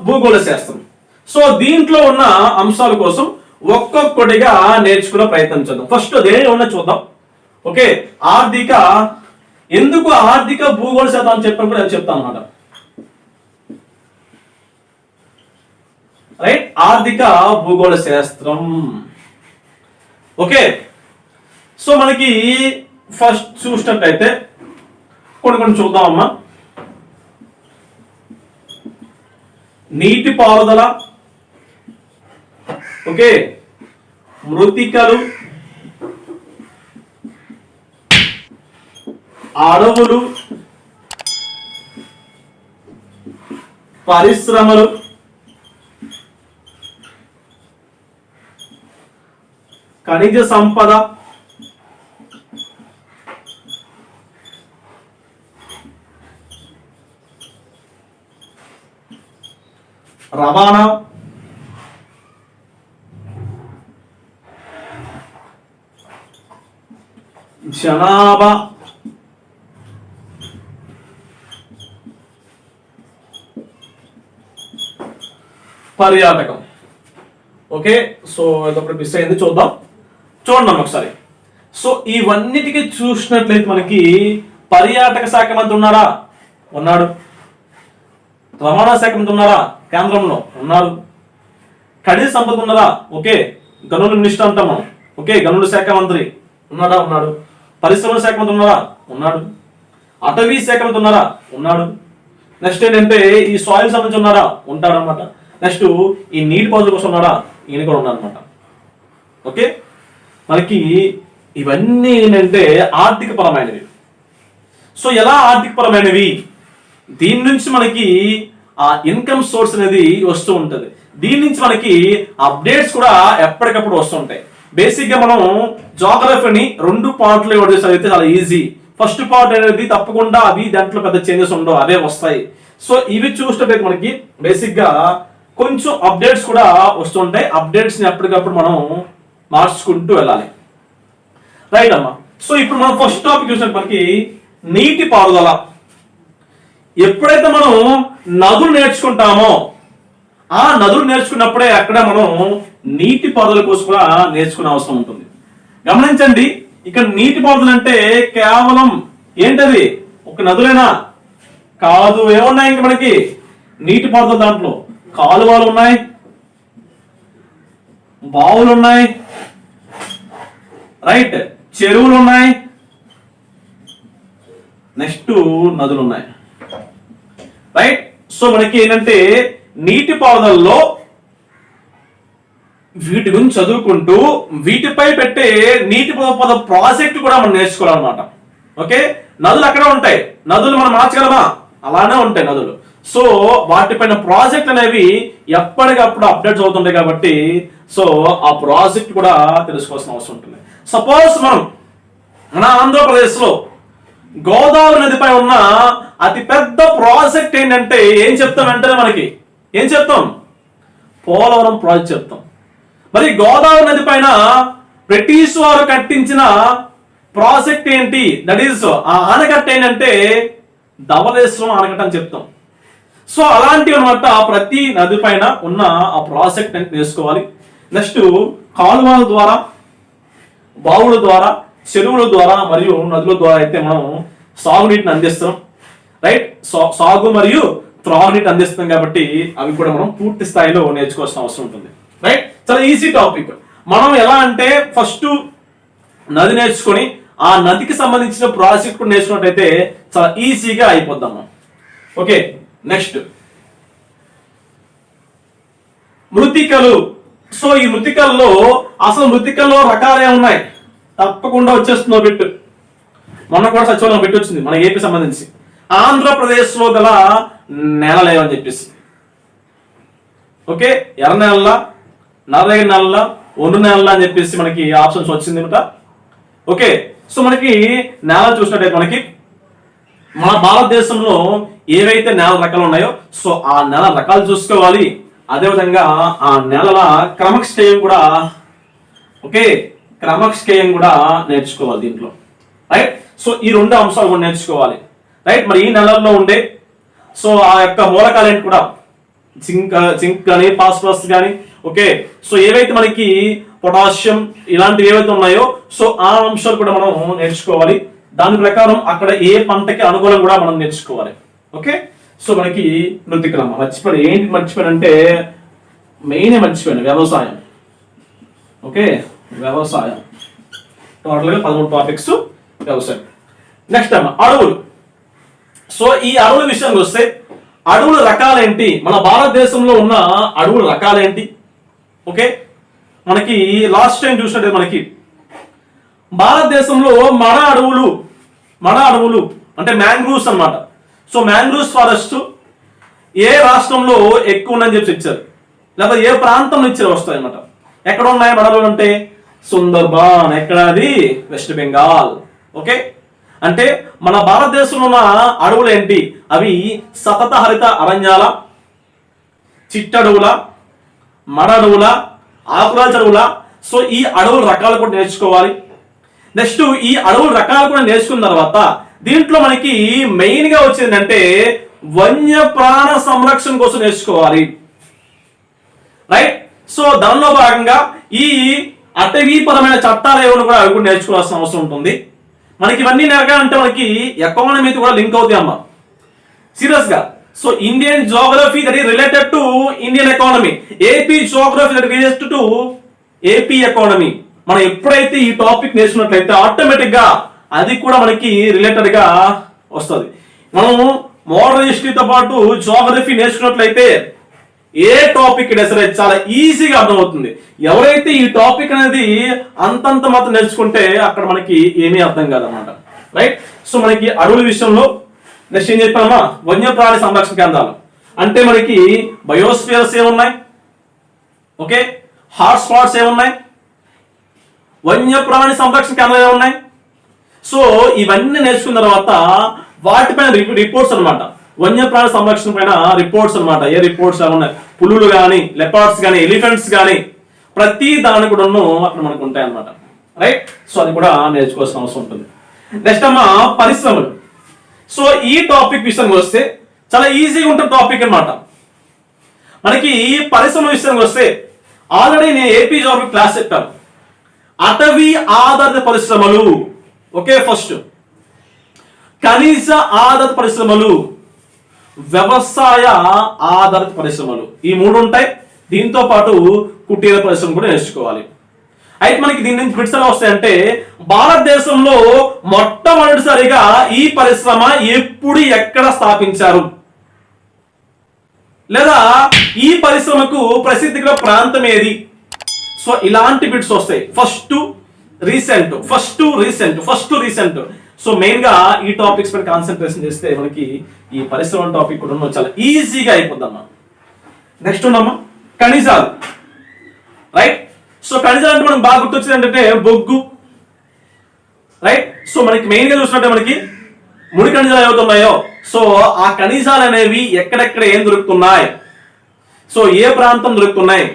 భూగోళ శాస్త్రం. సో దీంట్లో ఉన్న అంశాల కోసం ఒక్కొక్కటిగా నేర్చుకునే ప్రయత్నం చేద్దాం. ఫస్ట్ దేని ఉన్న చూద్దాం. ఓకే, ఎందుకు ఆర్థిక భూగోళ శాస్త్రం అని చెప్పిన కూడా చెప్తాను అన్నమాట. రైట్, ఆర్థిక భూగోళ శాస్త్రం. ఓకే, సో మనకి ఫస్ట్ చూసినట్టయితే కొన్ని చూద్దామమ్మా. నీటి పారుదల, ఓకే, మృతికలు, అడవులు, పరిశ్రమలు, ఖనిజ సంపద, రవాణా, జనాభా, పర్యాటకం. ఓకే, సో ఇదొకటి మిస్ అయింది, చూద్దాం. చూడండి ఒకసారి. సో ఇవన్నిటికీ చూసినట్లయితే మనకి పర్యాటక శాఖ మంత్రి ఉన్నారా? ఉన్నాడు. రవాణా శాఖ మంత్రి ఉన్నారా? కేంద్రంలో ఉన్నారు. ఖనిజ సంపద ఉన్నారా? ఓకే, గనుల మినిస్టర్ అంటాం మనం. ఓకే, గనుల శాఖ మంత్రి ఉన్నాడా? ఉన్నాడు. పరిశ్రమల శాఖ మంత్రి ఉన్నారా? ఉన్నాడు. అటవీ శాఖ మంత్రి ఉన్నారా? ఉన్నాడు. నెక్స్ట్ ఏంటంటే ఈ సాయిల్ సంబంధించి ఉన్నారా? ఉంటాడు అనమాట. నెక్స్ట్ ఈ నీటి పారుదల కోసం ఉన్నాడా? ఈయన కూడా ఉన్నాడు అనమాట. ఓకే, మనకి ఇవన్నీ ఏంటంటే ఆర్థిక పరమైనవి. సో ఎలా ఆర్థిక పరమైనవి? దీని నుంచి మనకి ఆ ఇన్కమ్ సోర్స్ అనేది వస్తూ ఉంటుంది. దీని నుంచి మనకి అప్డేట్స్ కూడా ఎప్పటికప్పుడు వస్తుంటాయి. బేసిక్ గా మనం జాగ్రఫీని 2 పార్ట్లు చదివితే చాలా ఈజీ. ఫస్ట్ పార్ట్ అనేది తప్పకుండా అవి దాంట్లో పెద్ద చేంజెస్ ఉండవు, అవే వస్తాయి. సో ఇవి చూసినట్లయితే మనకి బేసిక్ గా కొంచెం అప్డేట్స్ కూడా వస్తుంటాయి. అప్డేట్స్ ని ఎప్పటికప్పుడు మనం మార్చుకుంటూ వెళ్ళాలి. రైట్ అమ్మా. సో ఇప్పుడు మనం ఫస్ట్ టాపిక్ చూసినట్టు మనకి నీటి పారుదల. ఎప్పుడైతే మనం నదులు నేర్చుకుంటామో ఆ నదులు నేర్చుకున్నప్పుడే అక్కడ మనం నీటి పారుదల కోసం కూడా నేర్చుకునే అవసరం ఉంటుంది. గమనించండి, ఇక్కడ నీటి పారుదల అంటే కేవలం ఏంటది? ఒక నదులేనా? కాదు. ఏమున్నాయి ఇంకా మనకి నీటి పారుదల? దాంట్లో కాలువలు ఉన్నాయి, బావులు ఉన్నాయి, రైట్, చెరువులు ఉన్నాయి, నెక్స్ట్ నదులు ఉన్నాయి. రైట్. సో మనకి ఏంటంటే నీటి పారుదలలో వీటి గురించి చదువుకుంటూ వీటిపై పెట్టే నీటి పారుదల ప్రాజెక్ట్ కూడా మనం నేర్చుకోవాలన్నమాట. ఓకే, నదులు అక్కడ ఉంటాయి, నదులు మనం మార్చగలమా? అలానే ఉంటాయి నదులు. సో వాటిపైన ప్రాజెక్ట్ అనేవి ఎప్పటికప్పుడు అప్డేట్స్ అవుతుంటాయి కాబట్టి సో ఆ ప్రాజెక్ట్ కూడా తెలుసుకోవాల్సిన అవసరం ఉంటుంది. సపోజ్ మన ఆంధ్రప్రదేశ్ లో గోదావరి నదిపై ఉన్న అతి పెద్ద ప్రాజెక్ట్ ఏంటంటే ఏం చెప్తాం? వెంటనే మనకి ఏం చెప్తాం? పోలవరం ప్రాజెక్ట్ చెప్తాం. మరి గోదావరి నది పైన బ్రిటిష్ వారు కట్టించిన ప్రాజెక్ట్ ఏంటి? దట్ ఈస్ ఆ ఆనకట్ట ఏంటంటే ధవళేశ్వరం ఆనకట్ట అని చెప్తాం. సో అలాంటివి అనమాట ప్రతి నది పైన ఉన్న ఆ ప్రాజెక్ట్ అని తెలుసుకోవాలి. నెక్స్ట్ కాలువల ద్వారా, బావుల ద్వారా, చెరువుల ద్వారా మరియు నదుల ద్వారా అయితే మనం సాగునీటిని అందిస్తాం. రైట్. సాగు మరియు త్రాగునీటిని అందిస్తాం కాబట్టి అవి కూడా మనం పూర్తి స్థాయిలో నేర్చుకోవాల్సిన అవసరం ఉంటుంది. రైట్. చాలా ఈజీ టాపిక్. మనం ఎలా అంటే ఫస్ట్ నది నేర్చుకొని ఆ నదికి సంబంధించిన ప్రాజెక్ట్ కూడా నేర్చుకున్నట్టయితే చాలా ఈజీగా అయిపోద్దాం. ఓకే, నెక్స్ట్ మృతికలు. సో ఈ మృతికల్లో అసలు మృతికల్లో రకాలే ఉన్నాయి. తప్పకుండా వచ్చేస్తుందో బిట్టు. మొన్న కూడా సచివాలయం బిట్టు వచ్చింది మన ఏపీ సంబంధించి. ఆంధ్రప్రదేశ్ లో గల నేలలేవని చెప్పేసి. ఓకే, ఎర్ర నేల, నల్లరేగడి నేల, ఒండ్రు నేల అని చెప్పేసి మనకి ఆప్షన్స్ వచ్చింది అనమాట. ఓకే, సో మనకి నేల చూసినట్టయితే మనకి మన భారతదేశంలో ఏవైతే నేల రకాలు ఉన్నాయో సో ఆ నేల రకాలు చూసుకోవాలి. అదేవిధంగా ఆ నేలల క్రమక్షయం కూడా, ఓకే, క్రమక్షయం కూడా నేర్చుకోవాలి దీంట్లో. రైట్. సో ఈ 2 అంశాలు కూడా నేర్చుకోవాలి. రైట్. మరి ఈ నెలల్లో ఉండే సో ఆ యొక్క మూలకాలు ఏంటి కూడా జింక్ కానీ ఫాస్ఫరస్ కానీ, ఓకే, సో ఏవైతే మనకి పొటాషియం ఇలాంటివి ఏవైతే ఉన్నాయో సో ఆ అంశాలు కూడా మనం నేర్చుకోవాలి. దాని ప్రకారం అక్కడ ఏ పంటకి అనుకూలం కూడా మనం నేర్చుకోవాలి. ఓకే, సో మనకి మృతికలమ్మ మర్చిపోయాను అంటే మెయిన్ మర్చిపోయాను వ్యవసాయం. ఓకే, వ్యవసాయం టోటల్గా 13 టాపిక్స్ వ్యవసాయం. నెక్స్ట్ అమ్మ అడవులు. సో ఈ అడవుల విషయానికి వస్తే అడవుల రకాలేంటి? మన భారతదేశంలో ఉన్న అడవుల రకాలేంటి? ఓకే, మనకి లాస్ట్ టైం చూసినట్టు మనకి భారతదేశంలో మన అడవులు అంటే మ్యాంగ్రూవ్స్ అన్నమాట. సో మ్యాంగ్రూవ్స్ ఫారెస్ట్ ఏ రాష్ట్రంలో ఎక్కువ ఉందని చెప్పి ఇచ్చారు, లేకపోతే ఏ ప్రాంతంలో ఇచ్చారు వస్తాయి అన్నమాట. ఎక్కడ ఉన్నాయి అడవులు అంటే సుందర్బాన్. ఎక్కడ? అది వెస్ట్ బెంగాల్. ఓకే, అంటే మన భారతదేశంలో ఉన్న అడవులు ఏంటి? అవి సతత హరిత అరణ్యాల, చిట్టడవుల, మడ అడవుల, ఆకురాల్చ అడవుల. సో ఈ అడవుల రకాలు కూడా నేర్చుకోవాలి. నెక్స్ట్ ఈ అడవుల రకాలు కూడా నేర్చుకున్న తర్వాత దీంట్లో మనకి మెయిన్ గా వచ్చిందంటే వన్యప్రాణ సంరక్షణ కోసం నేర్చుకోవాలి. రైట్. సో దానిలో భాగంగా ఈ అటవీపరమైన చట్టాలు ఏమైనా కూడా అవి కూడా నేర్చుకోవాల్సిన అవసరం ఉంటుంది. మనకి ఇవన్నీ నేర్గాలంటే మనకి ఎకానమీతో కూడా లింక్ అవుతాయి అమ్మా, సీరియస్ గా. So Indian geography that is related to Indian economy, AP geography that related to AP economy. మనం ఎప్పుడైతే ఈ టాపిక్ నేర్చుకున్నట్లయితే ఆటోమేటిక్ గా అది కూడా మనకి రిలేటెడ్ గా వస్తుంది. మనం మోడర్న్ హిస్టరీతో పాటు జోగ్రఫీ నేర్చుకున్నట్లయితే ఏ టాపిక్ అయినా సరే చాలా ఈజీగా అర్థమవుతుంది. ఎవరైతే ఈ టాపిక్ అనేది అంతంత మాత్రం నేర్చుకుంటే అక్కడ మనకి ఏమీ అర్థం కాదన్నమాట. రైట్. సో మనకి అడవుల విషయంలో నెక్స్ట్ ఏం చెప్పామా, వన్యప్రాణి సంరక్షణ కేంద్రాలు అంటే మనకి బయోస్ఫియర్స్ ఏమున్నాయి, ఓకే, హాట్ స్పాట్స్ ఏమున్నాయి, వన్యప్రాణి సంరక్షణ కేంద్రాలు ఏమున్నాయి. సో ఇవన్నీ నేర్చుకున్న తర్వాత వాటిపైన రిపోర్ట్స్ అనమాట, వన్యప్రాణి సంరక్షణ పైన రిపోర్ట్స్ అనమాట. ఏ రిపోర్ట్స్ ఉన్నాయి, పులులు కానీ, లెపార్డ్స్ కానీ, ఎలిఫెంట్స్ కానీ, ప్రతి దాని కూడా అక్కడ మనకు ఉంటాయి అనమాట. రైట్. సో అది కూడా నేర్చుకోవాల్సిన అవసరం ఉంటుంది. నెక్స్ట్ అమ్మా పరిశ్రమలు. సో ఈ టాపిక్ విషయానికి వస్తే చాలా ఈజీగా ఉంటుంది టాపిక్ అనమాట. మనకి ఈ పరిశ్రమ విషయానికి వస్తే ఆల్రెడీ నేను ఏపీ జాబ్ క్లాస్ చెప్పాను. అటవీ ఆధారిత పరిశ్రమలు, ఓకే, ఫస్ట్ ఖనిజ ఆధారిత పరిశ్రమలు, వ్యవసాయ ఆధారిత పరిశ్రమలు, ఈ మూడు ఉంటాయి. దీంతో పాటు కుటీర పరిశ్రమ కూడా నేర్చుకోవాలి. అయితే మనకి దీని నుంచి బిట్స్ ఎలా వస్తాయంటే భారతదేశంలో మొట్టమొదటిసారిగా ఈ పరిశ్రమ ఎప్పుడు ఎక్కడ స్థాపించారు, లేదా ఈ పరిశ్రమకు ప్రసిద్ధి గల ప్రాంతం ఏది. సో ఇలాంటి బిట్స్ వస్తాయి. First recent. సో మెయిన్ గా ఈ టాపిక్స్ పైన కాన్సన్ట్రేషన్ చేస్తే మనకి ఈ పరిశ్రమ టాపిక్ కూడా చాలా ఈజీగా అయిపోద్దమ్మా. నెక్స్ట్ ఉన్నమ్మా ఖనిజాలు. రైట్. సో ఖనిజాలు అంటే మనకు బాగా గుర్తొచ్చింది ఏంటంటే బొగ్గు. రైట్. సో మనకి మెయిన్ గా చూసినట్టే మనకి ముడి ఖనిజాలు ఏవవుతున్నాయో, సో ఆ ఖనిజాలు అనేవి ఎక్కడెక్కడ ఏం దొరుకుతున్నాయి, సో ఏ ప్రాంతం దొరుకుతున్నాయి,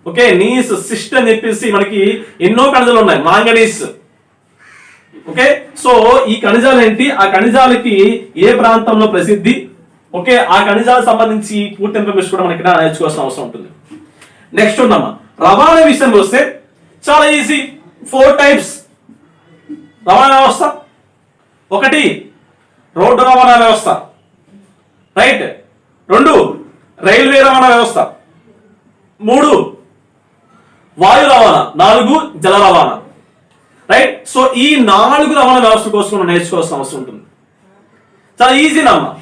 ఓకే, నీస్, సిస్ట్ అని చెప్పేసి మనకి ఎన్నో ఖనిజాలు ఉన్నాయి, మాంగనీస్. ఓకే. సో ఈ ఖనిజాలు ఏంటి, ఆ ఖనిజాలకి ఏ ప్రాంతంలో ప్రసిద్ధి, ఓకే, ఆ ఖనిజాలకు సంబంధించి పూర్తి ఇన్ఫర్మేషన్ కూడా మనకి నేర్చుకోవాల్సిన అవసరం ఉంటుంది. నెక్స్ట్ ఉందమ్మా రవాణా విషయానికి వస్తే చాలా ఈజీ. 4 టైప్స్ రవాణా వ్యవస్థ. ఒకటి రోడ్డు రవాణా వ్యవస్థ, రైట్. 2 రైల్వే రవాణా వ్యవస్థ. 3 వాయు రవాణా. 4 జల రవాణా. రైట్. సో ఈ 4 రవాణా వ్యవస్థ కోసం మనం నేర్చుకోవాల్సిన అవసరం ఉంటుంది. చాలా ఈజీనమ్మా.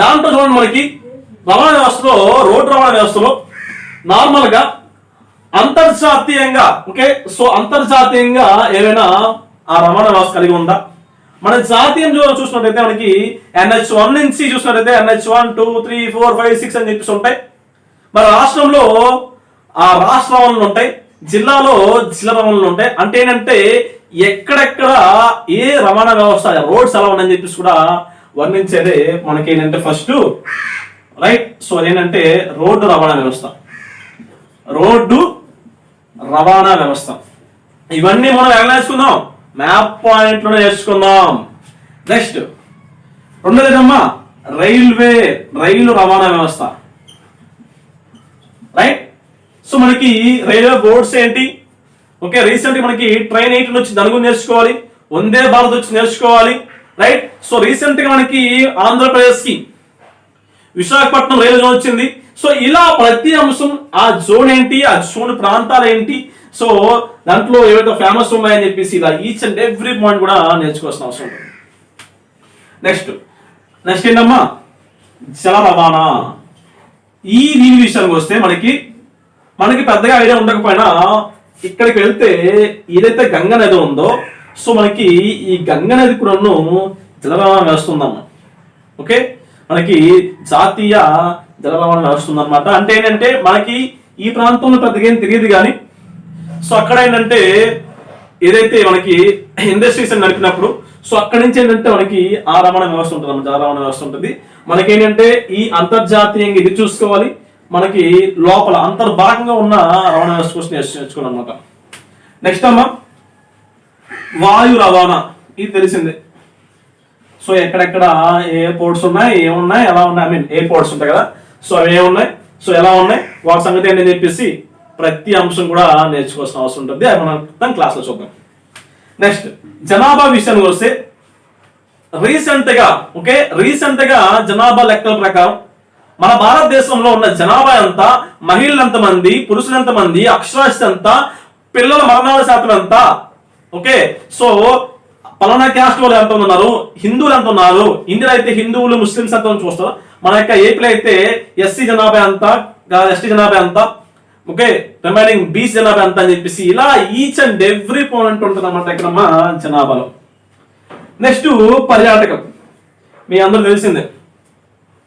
దాంట్లో చూడండి మనకి రవాణా వ్యవస్థలో, రోడ్డు రవాణా వ్యవస్థలో నార్మల్ గా అంతర్జాతీయంగా, ఓకే, సో అంతర్జాతీయంగా ఏమైనా ఆ రవాణా వ్యవస్థ కలిగి ఉందా. మన జాతీయం చూసినట్టయితే మనకి NH1 నుంచి చూసినట్టయితే NH1, 2, 3, 4, 5, 6 అని చెప్పేసి ఉంటాయి. మన రాష్ట్రంలో ఆ రాష్ట్ర రవాణాలు ఉంటాయి, జిల్లాలో జిల్లా రవాణాలు ఉంటాయి. అంటే ఏంటంటే ఎక్కడెక్కడ ఏ రవాణా వ్యవస్థ, రోడ్స్ ఎలా ఉన్నాయని చెప్పేసి కూడా వర్ణించేదే మనకి ఏంటంటే ఫస్ట్. రైట్. సో అదేంటంటే రోడ్డు రవాణా వ్యవస్థ. ఇవన్నీ మనం ఎలా నేర్చుకుందాం, మ్యాప్ పాయింట్ లో నేర్చుకుందాం. నెక్స్ట్ రెండోదేనమ్మా రైలు రవాణా వ్యవస్థ. రైట్. సో మనకి రైల్వే బోర్డ్స్ ఏంటి, ఓకే, రీసెంట్ మనకి ట్రైన్ 8 వచ్చి దాని గురించి నేర్చుకోవాలి, వందే భారత్ వచ్చి నేర్చుకోవాలి. రైట్. సో రీసెంట్ గా మనకి ఆంధ్రప్రదేశ్ కి విశాఖపట్నం రైలు జోన్ వచ్చింది. సో ఇలా ప్రతి అంశం, ఆ జోన్ ఏంటి, ఆ జోన్ ప్రాంతాలు ఏంటి, సో దాంట్లో ఏవైతే ఫేమస్ ఉన్నాయని చెప్పేసి ఇలా ఈచ్ అండ్ ఎవ్రీ పాయింట్ కూడా నేర్చుకోవాల్సిన అవసరం ఉంటుంది. నెక్స్ట్ ఏంటమ్మా జల రవాణా. దీని విషయానికి వస్తే మనకి పెద్దగా ఐడియా ఉండకపోయినా ఇక్కడికి వెళ్తే ఏదైతే గంగా నది ఉందో, సో మనకి ఈ గంగా నది కూడా జల రవాణా వ్యవస్థ ఉందమ్మా. ఓకే, మనకి జాతీయ జల రవాణా వ్యవస్థ ఉందన్నమాట. అంటే ఏంటంటే మనకి ఈ ప్రాంతంలో పెద్దగా ఏం తెలియదు కానీ, సో అక్కడ ఏంటంటే ఏదైతే మనకి ఇండస్ట్రీస్ అని నడిపినప్పుడు, సో అక్కడి నుంచి ఏంటంటే మనకి ఆ రవాణా వ్యవస్థ ఉంటుంది, జల రవాణా వ్యవస్థ ఉంటుంది. మనకి ఏంటంటే ఈ అంతర్జాతీయంగా ఇది చూసుకోవాలి, మనకి లోపల అంతర్భాగంగా ఉన్న రవాణా వ్యవస్థ కోసం నేర్చుకోవడం అనమాట. నెక్స్ట్ అమ్మా వాయు రవాణా, ఇది తెలిసిందే. సో ఎక్కడెక్కడ ఏ పోర్ట్స్ ఉన్నాయి, ఏమున్నాయి, ఎలా ఉన్నాయి, ఐ మీన్ ఏ పోర్ట్స్ ఉంటాయి కదా, సో అవి ఏమున్నాయి, సో ఎలా ఉన్నాయి, వాటి సంగతి ఏంటని చెప్పేసి ప్రతి అంశం కూడా నేర్చుకోవాల్సిన అవసరం ఉంటుంది. అది మనం దాని క్లాస్లో చూద్దాం. నెక్స్ట్ జనాభా విషయానికి వస్తే రీసెంట్ గా జనాభా లెక్కల ప్రకారం మన భారతదేశంలో ఉన్న జనాభా ఎంత, మహిళలు ఎంతమంది, పురుషులు ఎంతమంది, అక్షరాస్యత ఎంత, పిల్లల మరణాల శాతం ఎంత, ఓకే సో పలానా క్యాస్ట్ వాళ్ళు ఎంత ఉన్నారు, హిందువులు ఎంత ఉన్నారు, ఇండియాలో అయితే హిందువులు ముస్లిమ్స్ ఎంత చూస్తారు, మన యొక్క ఏపీలో అయితే ఎస్సీ జనాభా ఎంత, ఎస్టీ జనాభా ఎంత, ఓకే రిమైనింగ్ బీసీ జనాభా ఎంత అని చెప్పేసి ఇలా ఈచ్ అండ్ ఎవ్రీ పాయింట్ ఉంటుంది అన్నమాట ఇక్కడ మా జనాభాలో. నెక్స్ట్ పర్యాటకం, మీ అందరూ తెలిసిందే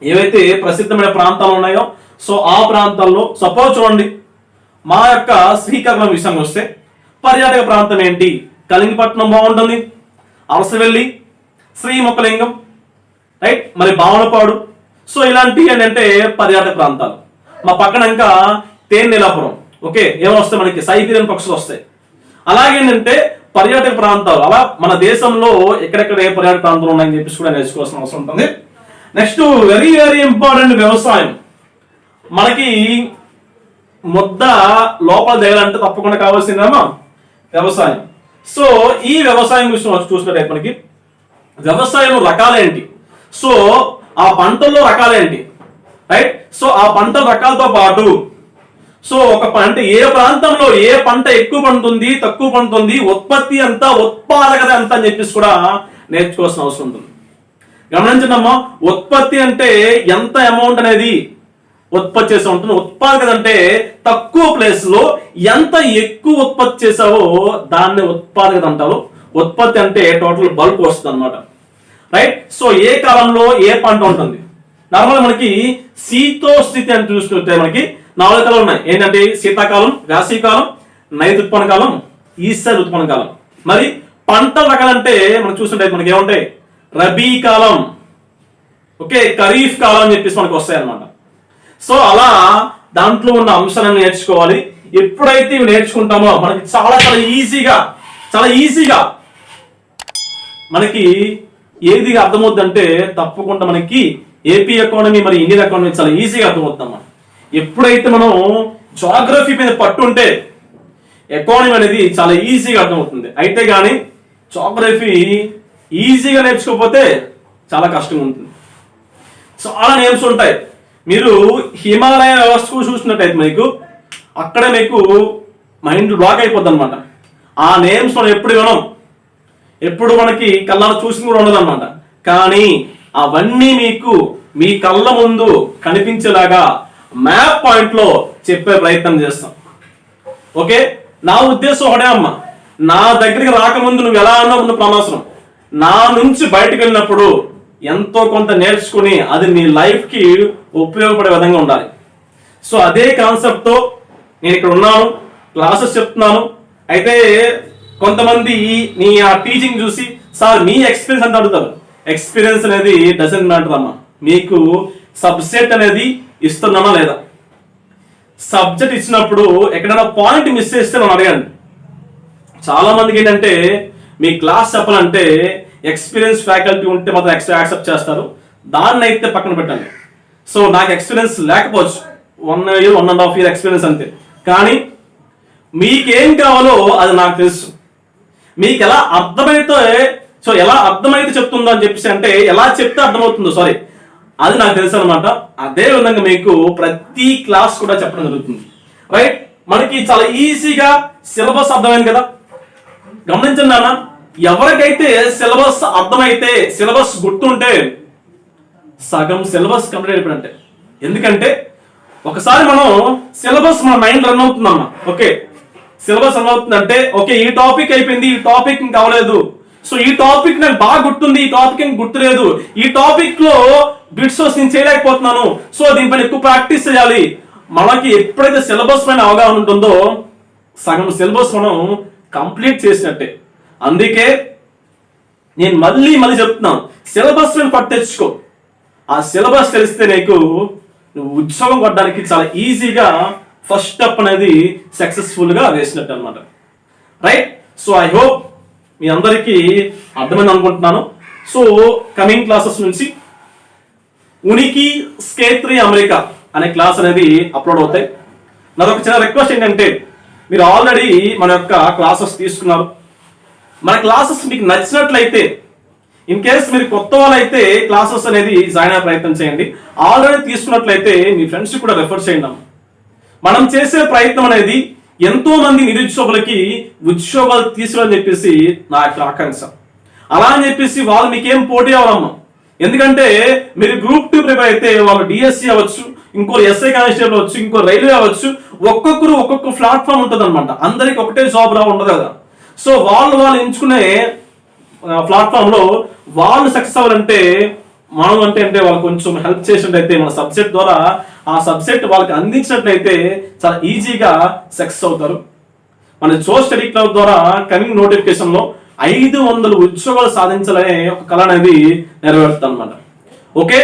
ఏవైతే ప్రసిద్ధమైన ప్రాంతాలు ఉన్నాయో సో ఆ ప్రాంతాల్లో సపోజ్ చూడండి మా యొక్క శ్రీకాకుళం విషయానికి వస్తే పర్యాటక ప్రాంతం ఏంటి, కలింగపట్నం బాగుంటుంది, అరసవెల్లి, శ్రీముఖలింగం, రైట్, మరి భావనపాడు, సో ఇలాంటి ఏంటంటే పర్యాటక ప్రాంతాలు. మా పక్కన ఇంకా తేనెలాపురం, ఓకే ఏమొస్తాయి మనకి సైబీరియన్ పక్షులు వస్తాయి. అలాగేంటంటే పర్యాటక ప్రాంతాలు అలా మన దేశంలో ఎక్కడెక్కడ ఏ పర్యాటక ప్రాంతాలు ఉన్నాయని చెప్పేసి కూడా నేర్చుకోవాల్సిన అవసరం ఉంటుంది. నెక్స్ట్ వెరీ వెరీ ఇంపార్టెంట్ వ్యవసాయం. మనకి ముద్ద లోపల దిగాలంటే తప్పకుండా కావాల్సిందేమో వ్యవసాయం. సో ఈ వ్యవసాయం గురించి చూసినట్టయితే మనకి వ్యవసాయం రకాలేంటి, సో ఆ పంటల్లో రకాలేంటి, రైట్, సో ఆ పంట రకాలతో పాటు సో ఒక పంట ఏ ప్రాంతంలో ఏ పంట ఎక్కువ పండుతుంది, తక్కువ పండుతుంది, ఉత్పత్తి ఎంత, ఉత్పాదకత ఎంత అని చెప్పేసి కూడా నేర్చుకోవాల్సిన అవసరం ఉంటుంది. గమనించండి అమ్మా, ఉత్పత్తి అంటే ఎంత అమౌంట్ అనేది ఉత్పత్తి చేసే ఉంటుంది, ఉత్పాదకత అంటే తక్కువ ప్లేస్ లో ఎంత ఎక్కువ ఉత్పత్తి చేసావో దాన్ని ఉత్పాదకత అంటారు. ఉత్పత్తి అంటే టోటల్ బల్క్ వస్తుంది అనమాట, రైట్. సో ఏ కాలంలో ఏ పంట ఉంటుంది, నార్మల్ మనకి శీతోస్థితి అని చూసుకుంటే మనకి 4 కాలాలు ఉన్నాయి. ఏంటంటే శీతాకాలం, వేసవికాలం, నైరుతి ఋతుపవన కాలం, ఈశాన్య ఋతుపవన కాలం. మరి పంట రకాలంటే మనం చూస్తుంటే మనకి ఏముంటాయి, రబీ కాలం, ఓకే ఖరీఫ్ కాలం అని చెప్పేసి మనకు వస్తాయి అన్నమాట. సో అలా దాంట్లో ఉన్న అంశాలను నేర్చుకోవాలి. ఎప్పుడైతే ఇవి నేర్చుకుంటామో మనకి చాలా చాలా ఈజీగా మనకి ఏది అర్థమవుతుందంటే తప్పకుండా మనకి ఏపీ ఎకానమీ మరి ఇండియన్ ఎకానమీ చాలా ఈజీగా అర్థమవుతుందమ్మా. ఎప్పుడైతే మనం జాగ్రఫీ మీద పట్టుంటే ఎకానమీ అనేది చాలా ఈజీగా అర్థమవుతుంది. అయితే కానీ జాగ్రఫీ ఈజీగా నేర్చుకోకపోతే చాలా కష్టంగా ఉంటుంది. చాలా నేమ్స్ ఉంటాయి. మీరు హిమాలయ వ్యవస్థకు చూసినట్టయితే మీకు అక్కడ మీకు మైండ్ బ్లాక్ అయిపోద్ది అనమాట. ఆ నేమ్స్ మనం ఎప్పుడు వినం, ఎప్పుడు మనకి కళ్ళ చూసి కూడా ఉండదు అనమాట. కానీ అవన్నీ మీకు మీ కళ్ళ ముందు కనిపించేలాగా మ్యాప్ పాయింట్ లో చెప్పే ప్రయత్నం చేస్తాం. ఓకే, నా ఉద్దేశం ఒకటే అమ్మా, నా దగ్గరికి రాకముందు నువ్వు ఎలా అన్నా ముందు అనవసరం. నా నుంచి బయటకు వెళ్ళినప్పుడు ఎంతో కొంత నేర్చుకుని అది నీ లైఫ్ కి ఉపయోగపడే విధంగా ఉండాలి. సో అదే కాన్సెప్ట్ తో నేను ఇక్కడ ఉన్నాను, క్లాసెస్ చెప్తున్నాను. అయితే కొంతమంది నీ ఆ టీచింగ్ చూసి సార్ మీ ఎక్స్పీరియన్స్ అంటే అడుగుతారు. ఎక్స్పీరియన్స్ అనేది డజంట్ మ్యాటర్ అమ్మా. మీకు సబ్జెక్ట్ అనేది ఇస్తున్నామా లేదా, సబ్జెక్ట్ ఇచ్చినప్పుడు ఎక్కడైనా పాయింట్ మిస్ చేస్తే మనం అడగండి. చాలా మందికి ఏంటంటే మీ క్లాస్ చెప్పాలంటే ఎక్స్పీరియన్స్ ఫ్యాకల్టీ ఉంటే మాత్రం యాక్సెప్ట్ చేస్తారు, దాన్ని అయితే పక్కన పెట్టండి. సో నాకు ఎక్స్పీరియన్స్ లేకపోవచ్చు, 1 year 1.5 year ఎక్స్పీరియన్స్ అంతే. కానీ మీకేం కావాలో అది నాకు తెలుసు. మీకు ఎలా అర్థమైతే ఎలా అర్థమైతే చెప్తుందో అని చెప్పేసి అంటే ఎలా చెప్తే అర్థమవుతుందో అది నాకు తెలుసు అనమాట. అదే విధంగా మీకు ప్రతి క్లాస్ కూడా చెప్పడం జరుగుతుంది, రైట్. మనకి చాలా ఈజీగా సిలబస్ అర్థమైంది కదా. గమనించండి అన్న, ఎవరికైతే సిలబస్ అర్థమైతే సిలబస్ గుర్తుంటే సగం సిలబస్ కంప్లీట్ అయిపోయినట్టే. ఎందుకంటే ఒకసారి మనం సిలబస్ మన మైండ్ రన్ అవుతుందమ్మా. ఓకే, సిలబస్ రన్ అవుతుందంటే ఓకే ఈ టాపిక్ అయిపోయింది, ఈ టాపిక్ ఇంకా అవ్వలేదు. సో ఈ టాపిక్ నాకు బాగా గుర్తుంది, ఈ టాపిక్ ఇంక గుర్తులేదు, ఈ టాపిక్ లో బిట్స్ నేను చేయలేకపోతున్నాను, సో దీనిపైన ఎక్కువ ప్రాక్టీస్ చేయాలి. మనకి ఎప్పుడైతే సిలబస్ పైన అవగాహన ఉంటుందో సగం సిలబస్ మనం కంప్లీట్ చేసినట్టే. అందుకే నేను మళ్ళీ చెప్తున్నాను, సిలబస్ పైన పట్టు తెచ్చుకో. ఆ సిలబస్ తెలిస్తే నీకు నువ్వు ఉద్యోగం కొట్టడానికి చాలా ఈజీగా ఫస్ట్ స్టెప్ అనేది సక్సెస్ఫుల్గా వేసినట్టు అనమాట. రైట్. సో ఐ హోప్ మీ అందరికీ అర్థమైంది అనుకుంటున్నాను. సో కమింగ్ క్లాసెస్ నుంచి ఉనికి స్కేత్రి అమెరికా అనే క్లాస్ అనేది అప్లోడ్ అవుతాయి. నాదొక చిన్న రిక్వెస్ట్ ఏంటంటే, మీరు ఆల్రెడీ మన యొక్క క్లాసెస్ తీసుకున్నారు. మన క్లాసెస్ మీకు నచ్చినట్లయితే, ఇన్ కేస్ మీరు కొత్త వాళ్ళైతే క్లాసెస్ అనేది జాయిన్ అయ్యే ప్రయత్నం చేయండి. ఆల్రెడీ తీసుకున్నట్లయితే మీ ఫ్రెండ్స్ కూడా రెఫర్ చేయండి. మనం చేసే ప్రయత్నం అనేది ఎంతో మంది నిరుద్యోగులకి ఉద్యోగాలు తీసుకుని చెప్పేసి నా యొక్క ఆకాంక్ష. అలా అని చెప్పేసి వాళ్ళు మీకేం పోటీ అవ్వరమ్మా. ఎందుకంటే మీరు గ్రూప్ 2 ప్రిపేర్ అయితే వాళ్ళు డిఎస్సి అవ్వచ్చు, ఇంకో ఎస్ఐ కానిస్టేబుల్ అవ్వచ్చు, ఇంకో రైల్వే అవ్వచ్చు. ఒక్కొక్కరు ఒక్కొక్క ప్లాట్ఫామ్ ఉంటుంది అనమాట. అందరికి ఒకటే జాబ్ ఉండదు కదా. సో వాళ్ళు ఎంచుకునే ప్లాట్ఫామ్ లో వాళ్ళు సక్సెస్ అవ్వాలంటే మనం అంటే వాళ్ళు కొంచెం హెల్ప్ చేసినట్లయితే, మన సబ్జెక్ట్ ద్వారా ఆ సబ్జెక్ట్ వాళ్ళకి అందించినట్లయితే చాలా ఈజీగా సక్సెస్ అవుతారు. మన జోష్ స్టడీ క్లబ్ ద్వారా కమింగ్ నోటిఫికేషన్ లో 500 ఉద్యోగాలు సాధించాలనే ఒక కళ అనేది నెరవేరుతుంది అనమాట. Okay,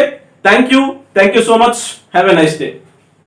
thank you so much. Have a nice day.